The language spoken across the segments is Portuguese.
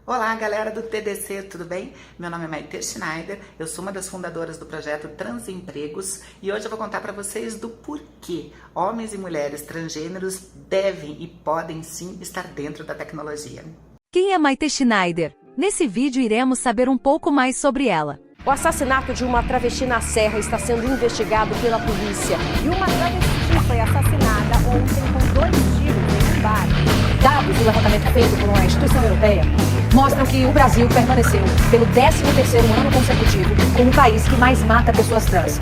Olá, galera do TDC, tudo bem? Meu nome é Maite Schneider, eu sou uma das fundadoras do projeto Transempregos e hoje eu vou contar para vocês do porquê homens e mulheres transgêneros devem e podem sim estar dentro da tecnologia. Quem é Maite Schneider? Nesse vídeo iremos saber um pouco mais sobre ela. O assassinato de uma travesti na Serra está sendo investigado pela polícia. E uma travesti foi assassinada ontem com 2 tiros em um bar. Dados do levantamento feito por uma instituição europeia mostram que o Brasil permaneceu pelo 13º ano consecutivo como o país que mais mata pessoas trans.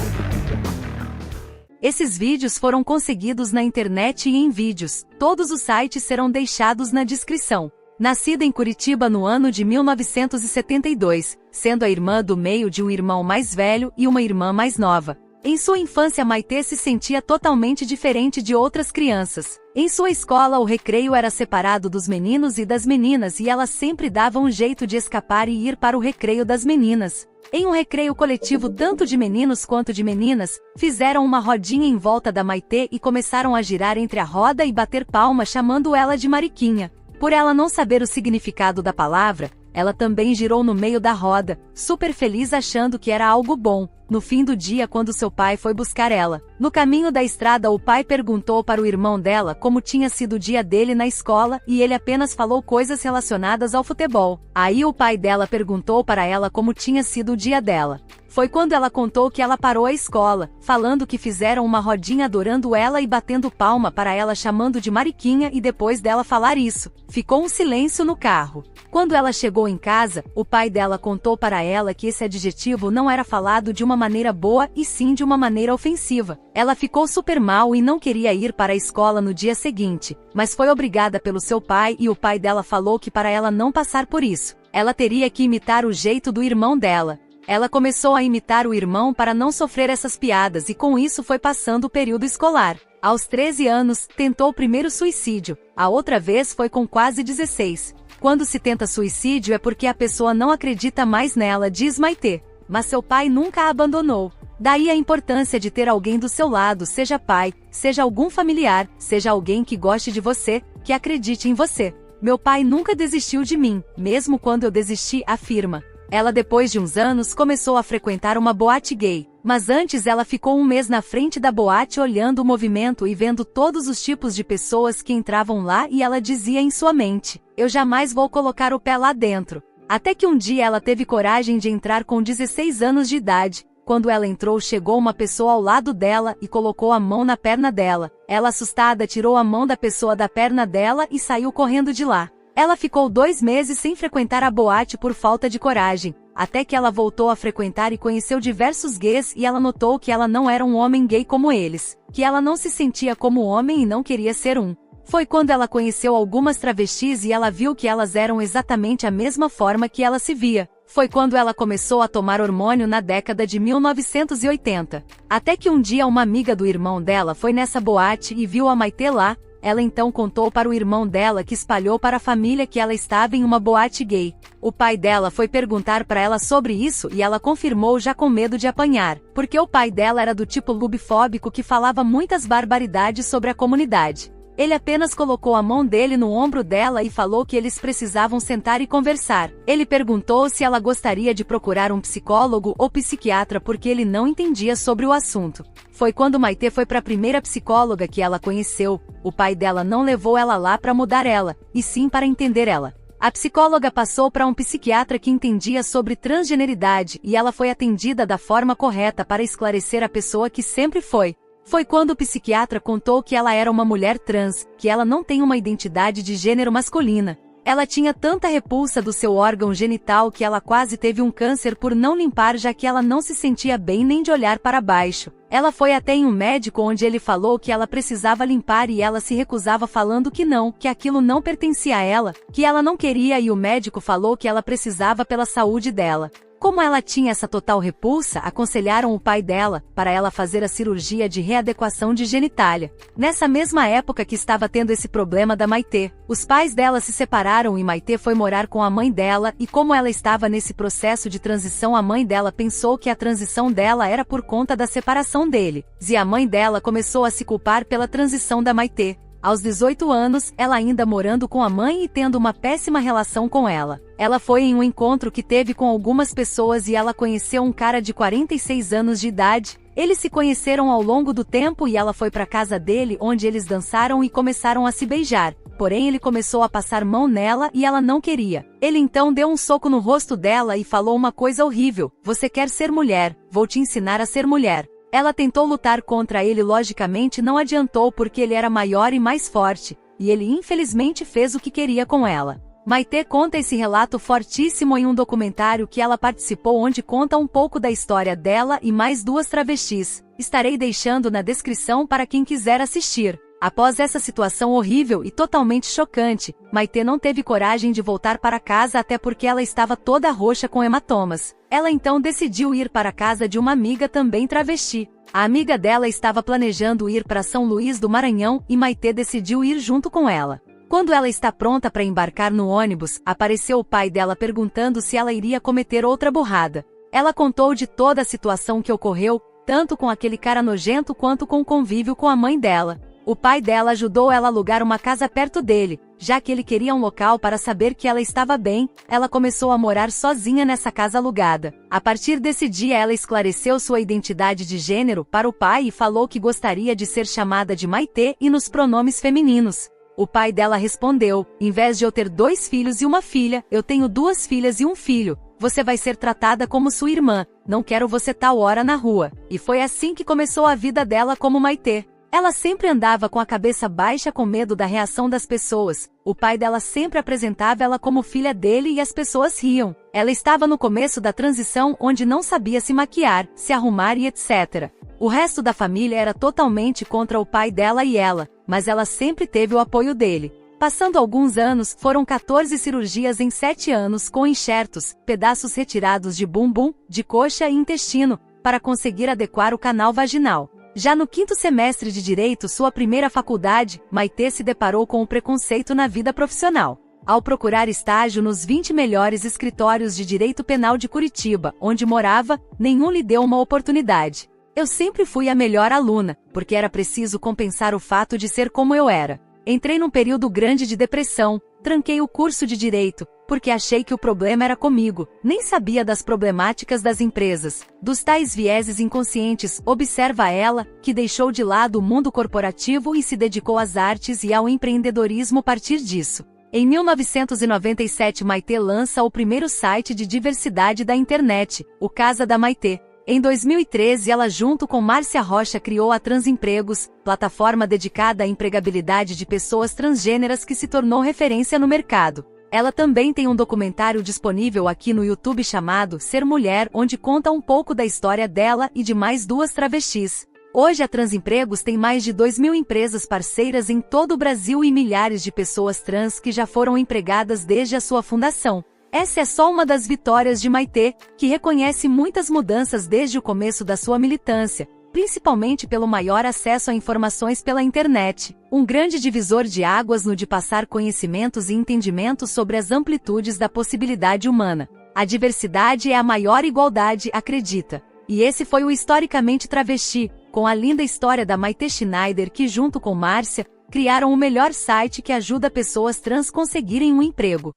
Esses vídeos foram conseguidos na internet e em vídeos. Todos os sites serão deixados na descrição. Nascida em Curitiba no ano de 1972, sendo a irmã do meio de um irmão mais velho e uma irmã mais nova. Em sua infância, Maite se sentia totalmente diferente de outras crianças. Em sua escola, o recreio era separado dos meninos e das meninas e ela sempre dava um jeito de escapar e ir para o recreio das meninas. Em um recreio coletivo tanto de meninos quanto de meninas, fizeram uma rodinha em volta da Maite e começaram a girar entre a roda e bater palma chamando ela de Mariquinha. Por ela não saber o significado da palavra, ela também girou no meio da roda, super feliz achando que era algo bom. No fim do dia, quando seu pai foi buscar ela, no caminho da estrada, o pai perguntou para o irmão dela como tinha sido o dia dele na escola e ele apenas falou coisas relacionadas ao futebol. Aí o pai dela perguntou para ela como tinha sido o dia dela. Foi quando ela contou que ela parou a escola, falando que fizeram uma rodinha adorando ela e batendo palma para ela chamando de Mariquinha e depois dela falar isso, ficou um silêncio no carro. Quando ela chegou em casa, o pai dela contou para ela que esse adjetivo não era falado de uma maneira boa e sim de uma maneira ofensiva. Ela ficou super mal e não queria ir para a escola no dia seguinte, mas foi obrigada pelo seu pai e o pai dela falou que para ela não passar por isso, ela teria que imitar o jeito do irmão dela. Ela começou a imitar o irmão para não sofrer essas piadas e com isso foi passando o período escolar. Aos 13 anos, tentou o primeiro suicídio, a outra vez foi com quase 16. Quando se tenta suicídio é porque a pessoa não acredita mais nela, diz Maite. Mas seu pai nunca a abandonou. Daí a importância de ter alguém do seu lado, seja pai, seja algum familiar, seja alguém que goste de você, que acredite em você. Meu pai nunca desistiu de mim, mesmo quando eu desisti, afirma. Ela depois de uns anos começou a frequentar uma boate gay, mas antes ela ficou um mês na frente da boate olhando o movimento e vendo todos os tipos de pessoas que entravam lá e ela dizia em sua mente, eu jamais vou colocar o pé lá dentro. Até que um dia ela teve coragem de entrar com 16 anos de idade. Quando ela entrou, chegou uma pessoa ao lado dela e colocou a mão na perna dela. Ela assustada tirou a mão da pessoa da perna dela e saiu correndo de lá. Ela ficou 2 meses sem frequentar a boate por falta de coragem, até que ela voltou a frequentar e conheceu diversos gays e ela notou que ela não era um homem gay como eles, que ela não se sentia como homem e não queria ser um. Foi quando ela conheceu algumas travestis e ela viu que elas eram exatamente a mesma forma que ela se via. Foi quando ela começou a tomar hormônio na década de 1980. Até que um dia uma amiga do irmão dela foi nessa boate e viu a Maite lá. Ela então contou para o irmão dela que espalhou para a família que ela estava em uma boate gay. O pai dela foi perguntar para ela sobre isso e ela confirmou já com medo de apanhar, porque o pai dela era do tipo lubifóbico que falava muitas barbaridades sobre a comunidade. Ele apenas colocou a mão dele no ombro dela e falou que eles precisavam sentar e conversar. Ele perguntou se ela gostaria de procurar um psicólogo ou psiquiatra porque ele não entendia sobre o assunto. Foi quando Maite foi para a primeira psicóloga que ela conheceu. O pai dela não levou ela lá para mudar ela, e sim para entender ela. A psicóloga passou para um psiquiatra que entendia sobre transgeneridade e ela foi atendida da forma correta para esclarecer a pessoa que sempre foi. Foi quando o psiquiatra contou que ela era uma mulher trans, que ela não tem uma identidade de gênero masculina. Ela tinha tanta repulsa do seu órgão genital que ela quase teve um câncer por não limpar, já que ela não se sentia bem nem de olhar para baixo. Ela foi até em um médico onde ele falou que ela precisava limpar e ela se recusava falando que não, que aquilo não pertencia a ela, que ela não queria e o médico falou que ela precisava pela saúde dela. Como ela tinha essa total repulsa, aconselharam o pai dela, para ela fazer a cirurgia de readequação de genitália. Nessa mesma época que estava tendo esse problema da Maite, os pais dela se separaram e Maite foi morar com a mãe dela e como ela estava nesse processo de transição, a mãe dela pensou que a transição dela era por conta da separação dele. E a mãe dela começou a se culpar pela transição da Maite. Aos 18 anos, ela ainda morando com a mãe e tendo uma péssima relação com ela. Ela foi em um encontro que teve com algumas pessoas e ela conheceu um cara de 46 anos de idade. Eles se conheceram ao longo do tempo e ela foi para casa dele, onde eles dançaram e começaram a se beijar. Porém, ele começou a passar mão nela e ela não queria. Ele então deu um soco no rosto dela e falou uma coisa horrível: "Você quer ser mulher? Vou te ensinar a ser mulher." Ela tentou lutar contra ele, logicamente não adiantou porque ele era maior e mais forte, e ele infelizmente fez o que queria com ela. Maitê conta esse relato fortíssimo em um documentário que ela participou, onde conta um pouco da história dela e mais 2 travestis. Estarei deixando na descrição para quem quiser assistir. Após essa situação horrível e totalmente chocante, Maitê não teve coragem de voltar para casa, até porque ela estava toda roxa com hematomas. Ela então decidiu ir para a casa de uma amiga também travesti. A amiga dela estava planejando ir para São Luís do Maranhão e Maitê decidiu ir junto com ela. Quando ela está pronta para embarcar no ônibus, apareceu o pai dela perguntando se ela iria cometer outra burrada. Ela contou de toda a situação que ocorreu, tanto com aquele cara nojento quanto com o convívio com a mãe dela. O pai dela ajudou ela a alugar uma casa perto dele, já que ele queria um local para saber que ela estava bem. Ela começou a morar sozinha nessa casa alugada. A partir desse dia, ela esclareceu sua identidade de gênero para o pai e falou que gostaria de ser chamada de Maitê e nos pronomes femininos. O pai dela respondeu: "Em vez de eu ter 2 filhos e uma filha, eu tenho 2 filhas e um filho. Você vai ser tratada como sua irmã. Não quero você tal hora na rua." E foi assim que começou a vida dela como Maitê. Ela sempre andava com a cabeça baixa, com medo da reação das pessoas. O pai dela sempre apresentava ela como filha dele e as pessoas riam. Ela estava no começo da transição, onde não sabia se maquiar, se arrumar e etc. O resto da família era totalmente contra o pai dela e ela, mas ela sempre teve o apoio dele. Passando alguns anos, foram 14 cirurgias em 7 anos, com enxertos, pedaços retirados de bumbum, de coxa e intestino, para conseguir adequar o canal vaginal. Já no 5º semestre de Direito, sua primeira faculdade, Maitê se deparou com o preconceito na vida profissional. Ao procurar estágio nos 20 melhores escritórios de direito penal de Curitiba, onde morava, nenhum lhe deu uma oportunidade. "Eu sempre fui a melhor aluna, porque era preciso compensar o fato de ser como eu era. Entrei num período grande de depressão, tranquei o curso de Direito, porque achei que o problema era comigo, nem sabia das problemáticas das empresas, dos tais vieses inconscientes." Observa ela, que deixou de lado o mundo corporativo e se dedicou às artes e ao empreendedorismo a partir disso. Em 1997, Maitê lança o primeiro site de diversidade da internet, o Casa da Maitê. Em 2013, ela junto com Márcia Rocha criou a Transempregos, plataforma dedicada à empregabilidade de pessoas transgêneras que se tornou referência no mercado. Ela também tem um documentário disponível aqui no YouTube chamado Ser Mulher, onde conta um pouco da história dela e de mais 2 travestis. Hoje a Transempregos tem mais de 2.000 empresas parceiras em todo o Brasil e milhares de pessoas trans que já foram empregadas desde a sua fundação. Essa é só uma das vitórias de Maitê, que reconhece muitas mudanças desde o começo da sua militância, principalmente pelo maior acesso a informações pela internet, um grande divisor de águas no de passar conhecimentos e entendimentos sobre as amplitudes da possibilidade humana. A diversidade é a maior igualdade, acredita. E esse foi o Historicamente Travesti, com a linda história da Maitê Schneider, que junto com Márcia, criaram o melhor site que ajuda pessoas trans conseguirem um emprego.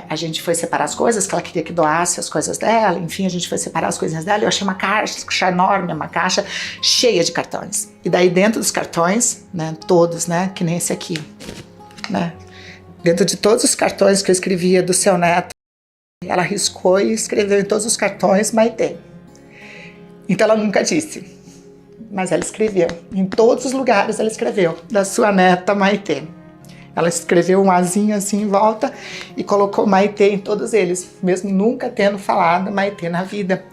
A gente foi separar as coisas, que ela queria que doasse as coisas dela, enfim, a gente foi separar as coisinhas dela, eu achei uma caixa enorme, uma caixa cheia de cartões. E daí dentro dos cartões, né, todos, né, que nem esse aqui, né, dentro de todos os cartões que eu escrevia do seu neto, ela riscou e escreveu em todos os cartões Maitê. Então ela nunca disse, mas ela escreveu, em todos os lugares ela escreveu, da sua neta Maitê. Ela escreveu um azinho assim em volta e colocou Maitê em todos eles, mesmo nunca tendo falado Maitê na vida.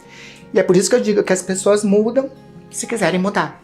E é por isso que eu digo que as pessoas mudam se quiserem mudar.